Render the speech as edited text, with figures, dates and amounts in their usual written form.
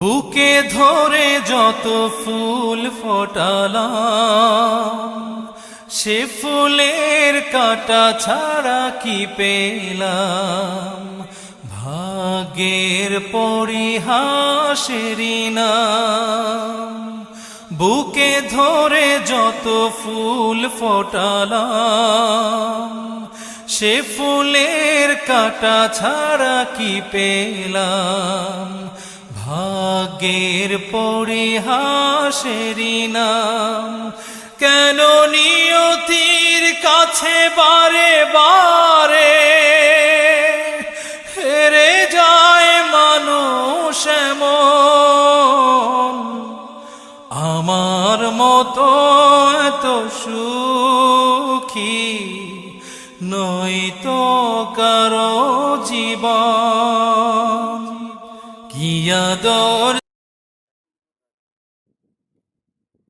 বুকে ধরে যত ফুল ফোটালাম, সে ফুলের কাঁটা ছাড়া কি পেলাম। ভাগ্যের পরিহাসেরই নাম। বুকে ধরে যত ফুল ফোটালাম, সে ফুলের কাঁটা ছাড়া কি পেলাম। ভাগ্যের পরিহাসেরই নাম। কেন নিয়তির কাছে বারে বারে হেরে যায় মানুষ এমন। আমার মতো এত সুখী নয়তো কারো জীবন। কি আদর